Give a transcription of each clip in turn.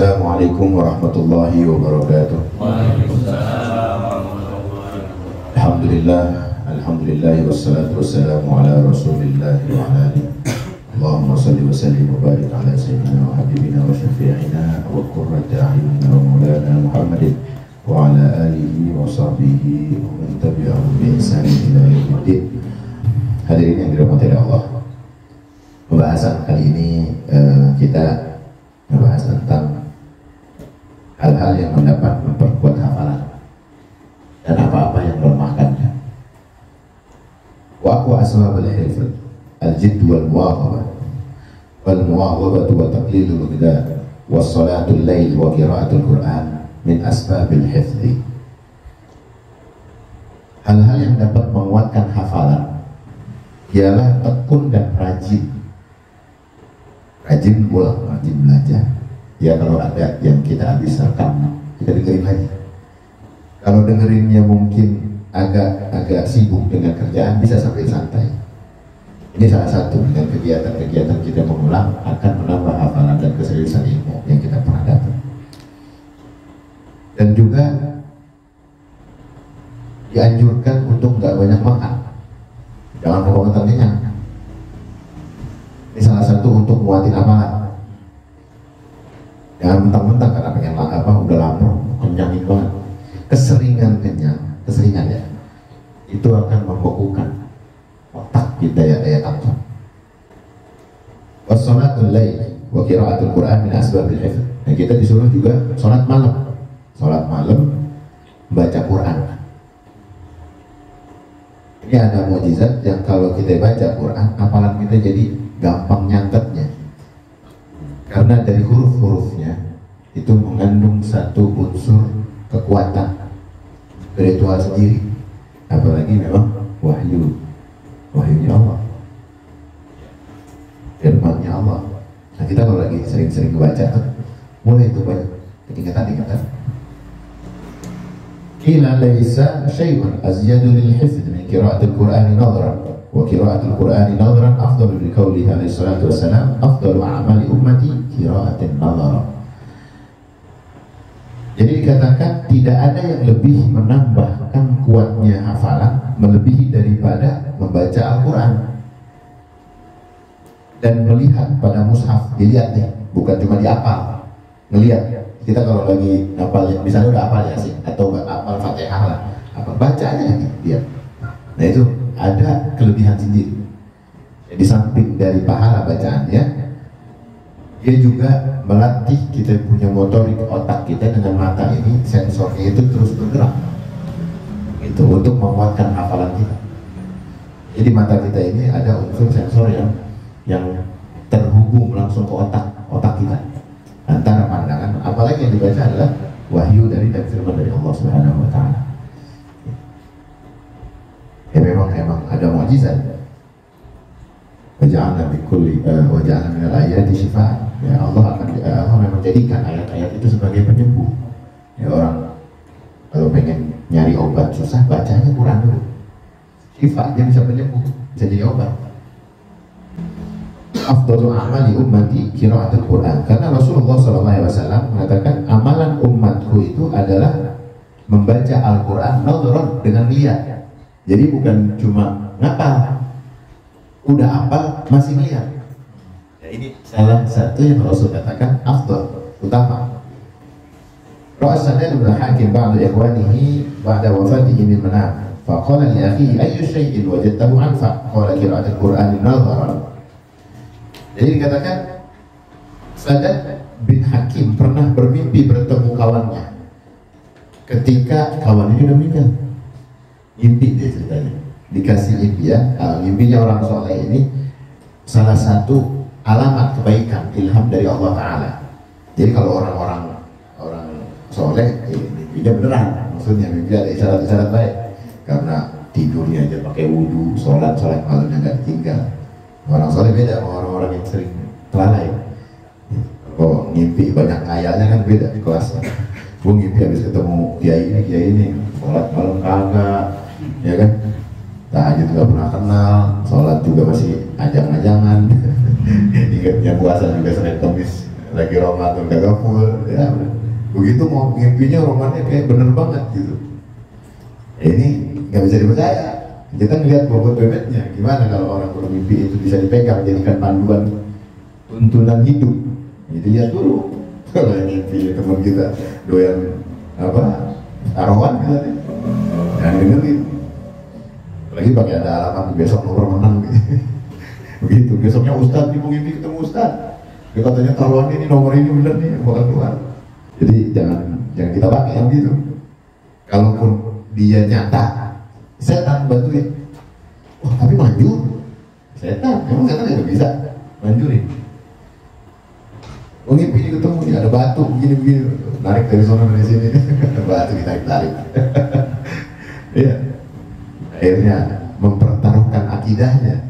Assalamualaikum warahmatullahi wabarakatuh. Waalaikumsalam warahmatullahi wabarakatuh. Alhamdulillah, alhamdulillah wassalatu wassalamu ala rasulillah wa ala alihi. Allahumma salli wa sallim wa barik ala sayyidina wa habibina wa syafi'ina wa qurrati a'yunina wa maulana Muhammadin wa ala alihi wa sahbihi wa man tabi'ahum bi ihsan ila yaumiddin. Hadirin yang dirahmati Allah. Pembahasan kali ini kita membahas tentang hal-hal yang mendapat memperkuat hafalan dan apa-apa yang melemahkannya. Wa aqwa asbabul hifz al-jidd wal muwadhabah wa taqlilul ghidab wa salatul lail wa qiraatul Qur'an min asbabil hifz. Hal-hal yang dapat menguatkan hafalan ialah tekun dan rajin pulang, rajin belajar. Ya kalau ada yang kita habis rekam, kita dengerin lagi. Kalau dengerinnya mungkin agak sibuk dengan kerjaan, bisa sampai santai. Ini salah satu dengan kegiatan-kegiatan kita mengulang akan menambah hafalan dan keseriusan ilmu yang kita pernah dapat. Dan juga dianjurkan untuk nggak banyak makan, jangan kebangetan kenyang. Ini salah satu untuk nguatin hafalan. Jangan mentang-mentang karena pengen udah lapar, kenyangin banget. Keseringan ya, itu akan membekukan otak kita ya, daya tangkap. Wassalatul lail wa qiraatul Qur'an min asbabil hifz. Nah, kita disuruh juga salat malam. Salat malam baca Quran. Ini ada mukjizat yang kalau kita baca Quran, hafalan kita jadi gampang nyatetnya. Karena dari huruf-hurufnya itu mengandung satu unsur kekuatan spiritual sendiri. Apalagi memang wahyunya Allah, firman-Nya Allah. Nah, kita kalau lagi sering-sering baca tuh mulai itu banyak tingkatan. Qila laisa syai'un azyadu lil hifz min qira'atil Qur'ani nadhran wa qira'atul Qur'ani nadhran afdalu li qawlihi alaihi salatu wassalam afdalu a'mali ummati qira'atin nadhran. Jadi dikatakan tidak ada yang lebih menambahkan kuatnya hafalan melebihi daripada membaca Al-Quran dan melihat pada mushaf. Dilihat nih, bukan cuma dihafal, ngelihat. Kita kalau lagi hafal, misalnya udah hafal Yasin atau hafal Fatihah lah, apa bacanya nih dia. Nah itu ada kelebihan sendiri. Di samping dari pahala bacaannya, dia juga melatih kita punya motorik otak kita dengan mata ini, sensornya itu terus bergerak itu untuk menguatkan hafalan kita. Jadi mata kita ini ada unsur sensor yang terhubung langsung ke otak kita antara pandangan, apalagi yang dibaca adalah wahyu dari dan firman dari Allah Subhanahu wa taala. Ya memang ada mukjizat. Waja'alna minal ayati shifaa. Ya Allah memang jadikan ayat-ayat itu sebagai penyembuh. Ya orang kalau pengen nyari obat susah, bacanya Quran dulu. Sifat dia bisa penyembuh, bisa jadi obat. Afdalu amali ummati qiraatul Quran. Karena Rasulullah SAW mengatakan amalan umatku itu adalah membaca Al-Quran nadhran, dengan lihat. Jadi bukan cuma ngapal, udah hafal masih melihat. Ya, ini salah satu yang Rasul katakan afdal, utama. Rasulullah bin Hakim ba'da ikhwanihi ba'da wafatihi min manam. Faqala li akhihi ayyu syai'in wajadtahu anfa? Qala qira'atul Qur'ani nadharan. Jadi dikatakan Sadat bin Hakim pernah bermimpi bertemu kawannya ketika kawan ini udah meninggal. Mimpi dia ceritanya, dikasih mimpi ya. Mimpinya orang soleh ini salah satu alamat kebaikan, ilham dari Allah Ta'ala. Jadi kalau orang soleh mimpinya beneran, maksudnya mimpi ada isyarat-isyarat baik. Karena tidurnya aja pakai wudhu, sholat malamnya nggak ditinggal. Orang soleh beda sama orang-orang yang sering lalai. Kalau ngimpi banyak ngayalnya kan beda kelasnya. Gue ngimpi habis ketemu kiai ini, sholat malam kagak, ya kan? Tahajud gak pernah kenal, sholat juga masih ajang-ajangan. Ingatnya puasa juga Senin Kamis lagi Ramadan kagak full, ya begitu mau ngimpinya romannya kayak bener banget gitu. Ini nggak bisa dipercaya. Kita ngelihat bobot bebeknya, gimana kalau orang bermimpi itu bisa dipegang jadikan panduan tuntunan hidup. Jadi lihat dulu kalau yang mimpi teman kita doyan apa taruhan gitu, jangan dengerin. Lagi pakai ada alamat besok nomor menang gitu. Begitu besoknya Ustadz mau mimpi ketemu Ustadz, dia katanya taruhan ini nomor ini bener nih bakal keluar. Jadi jangan kita pakai yang gitu. Kalaupun dia nyata, setan bantuin. Wah tapi manjur, setan nggak bisa manjurin. Oh mimpi ketemu nih ada batu begini, narik dari sana dari sini, batu ditarik. Iya. Akhirnya mempertaruhkan akidahnya,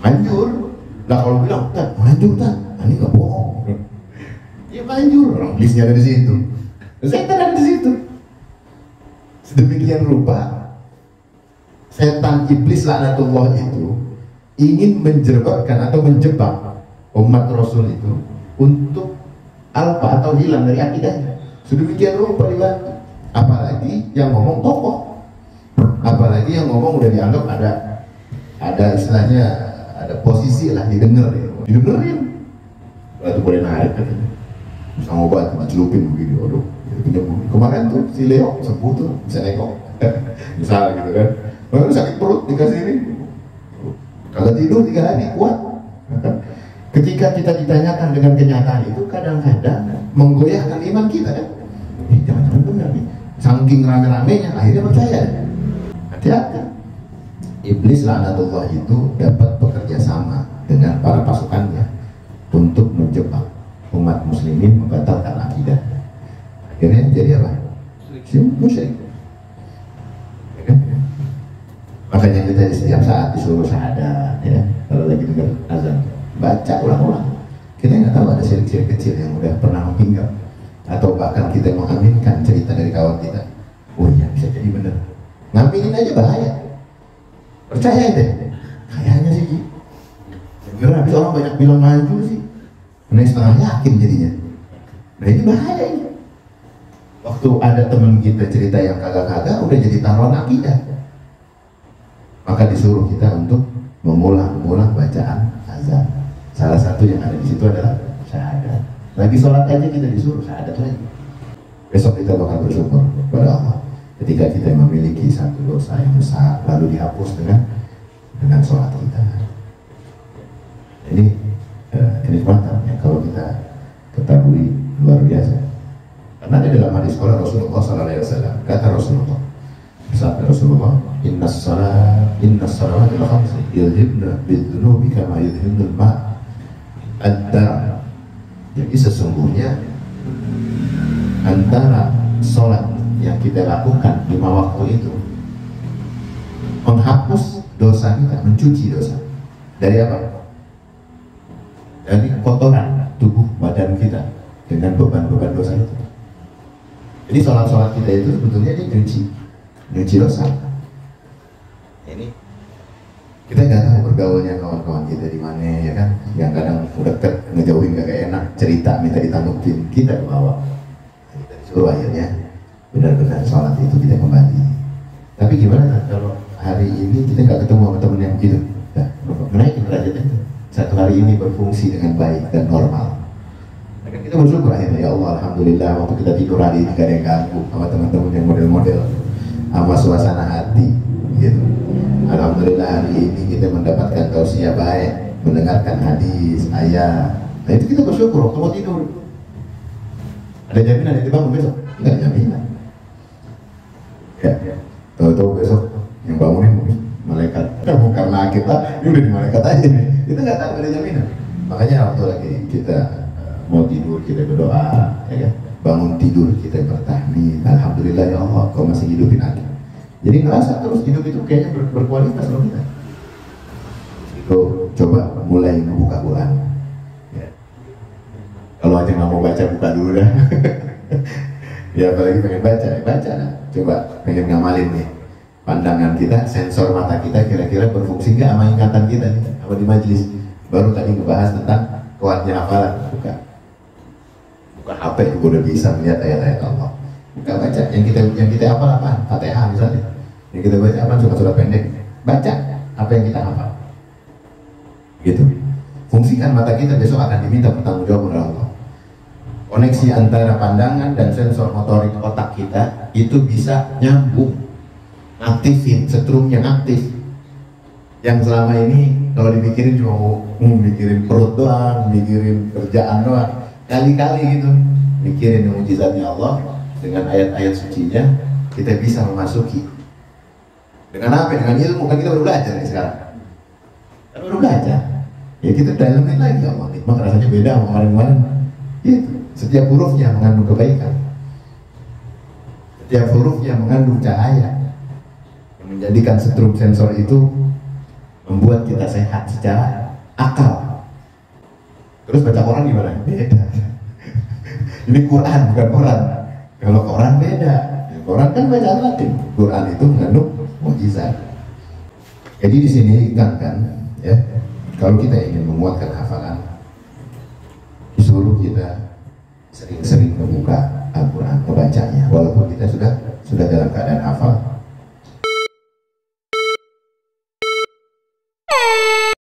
manjur. Nah kalau bilang manjur ini nggak bohong. Ya manjur, orang iblisnya ada di situ, setan ada di situ. Sedemikian rupa setan iblis laknatullah itu ingin menjerbakkan atau menjebak umat Rasul itu untuk alpa atau hilang dari akidahnya. Sedemikian rupa dibantu. Apalagi yang ngomong tokoh, apalagi yang ngomong udah dianggap ada istilahnya, ada posisi lah, didengerin. Itu boleh naik katanya, bisa ngobat, dicelupin begini, aduh. Kemarin tuh si Leo sembuh tuh bisa nengok, misalnya gitu kan. Lalu sakit perut dikasih ini, kalau tidur 3 hari kuat. Ketika kita ditanyakan dengan kenyataan itu, kadang-kadang menggoyahkan iman kita kan. Jangan-jangan benar nih, saking rame-ramenya akhirnya percaya. Hati-hati. Iblis laknatullah itu dapat bekerja sama dengan para pasukannya untuk menjebak umat muslimin, membatalkan akidah. Akhirnya jadi apa? Musyrik. Ya kan? Makanya kita di setiap saat disuruh syahadat, ya. Kalau lagi dengar azan, baca ulang-ulang. Kita nggak tahu ada syirik-syirik kecil yang udah pernah menghingga, atau bahkan kita mengaminkan cerita dari kawan kita. Oh iya, bisa jadi benar. Ngaminin aja bahaya. Percaya deh. Kayaknya sih. Karena habis orang banyak bilang maju sih. Karena setengah yakin jadinya. Nah ini bahaya ini. Waktu ada teman kita cerita yang kagak-kagak udah jadi taruhan akidah. Maka disuruh kita untuk mengulang bacaan azan. Salah satu yang ada di situ adalah syahadat. Lagi sholat aja kita disuruh syahadat lagi. Besok kita bakal bersyukur kepada Allah ketika kita memiliki satu dosa yang besar lalu dihapus dengan sholat kita. Ini kenikmatan yang kalau kita ketahui luar biasa. Karena ada dalam hadis sekolah Rasulullah SAW, kata Rasulullah, sabda Rasulullah, inna salawatil khamsi yudhibna bidzunubi kama yudhibnul ma' ad-dar. Jadi sesungguhnya antara sholat yang kita lakukan 5 waktu itu menghapus dosa kita, mencuci dosa dari apa? Dari kotoran tubuh badan kita dengan beban-beban dosa itu. Jadi sholat-sholat kita itu sebetulnya ini nyuci dosa. Ini kita nggak tahu bergaulnya kawan-kawan kita di mana, ya kan? Yang kadang udah ngejauhin gak enak, cerita minta ditanggupin, kita ke bawah. Kita disuruh akhirnya benar-benar sholat itu kita kembali. Tapi gimana kalau hari ini kita nggak ketemu sama temen yang begitu? Nah, menaikin derajatnya itu. Satu hari ini berfungsi dengan baik dan normal. Maka kita bersyukur akhirnya, ya Allah, alhamdulillah waktu kita tidur hari ini gak ada yang ganggu sama teman-teman yang model-model, sama suasana hati, gitu. Alhamdulillah hari ini kita mendapatkan tausiah baik, mendengarkan hadis, ayat. Nah itu kita bersyukur waktu mau tidur. Ada jaminan yang dibangun besok? Enggak jaminan. Ya, tahu-tahu besok yang bangunin mungkin malaikat. Ya, bukan karena kita, ini udah di malaikat aja nih. Kita nggak tahu, ada jaminan. Makanya waktu lagi kita mau tidur kita berdoa, ya kan? Bangun tidur kita bertahmid, alhamdulillah ya Allah, kau masih hidupin aku. Jadi ngerasa terus hidup itu kayaknya berkualitas loh kita. Itu coba mulai membuka Quran. Ya. Kalau aja nggak mau baca, buka dulu dah. Ya apalagi pengen baca, ya baca lah. Coba pengen ngamalin nih. Pandangan kita, sensor mata kita kira-kira berfungsi nggak sama ingatan kita nih, apa di majelis. Baru tadi ngebahas tentang kuatnya hafalan, buka. buka HP juga udah bisa melihat ayat-ayat Allah. Buka baca, yang kita hafal apa? Fatihah misalnya. Yang kita baca apa? Surat-surat pendek. Baca apa yang kita hafal. Gitu. Fungsikan mata kita, besok akan diminta pertanggungjawab oleh Allah. Koneksi antara pandangan dan sensor motorik otak kita itu bisa nyambung, aktifin, setrum yang aktif. Yang selama ini kalau dipikirin cuma mikirin perut doang, mikirin kerjaan doang, kali-kali gitu mikirin mukjizatnya Allah dengan ayat-ayat sucinya, kita bisa memasuki. Dengan apa? Dengan ilmu. Kan kita baru belajar nih sekarang. Kan baru belajar. Ya kita dalemin lagi Allah. Nikmat rasanya beda sama kemarin-kemarin. Gitu. Setiap hurufnya mengandung kebaikan. Setiap hurufnya mengandung cahaya yang menjadikan setrum sensor itu membuat kita sehat secara akal. Terus baca Quran gimana? Beda. Ini Quran bukan Quran. Kalau Quran beda. Quran kan bacaan Latin. Quran itu mengandung mukjizat. Jadi di sini kan ya, kalau kita ingin menguatkan hafalan, disuruh kita sering-sering membuka Al-Quran, membacanya, walaupun kita sudah dalam keadaan hafal.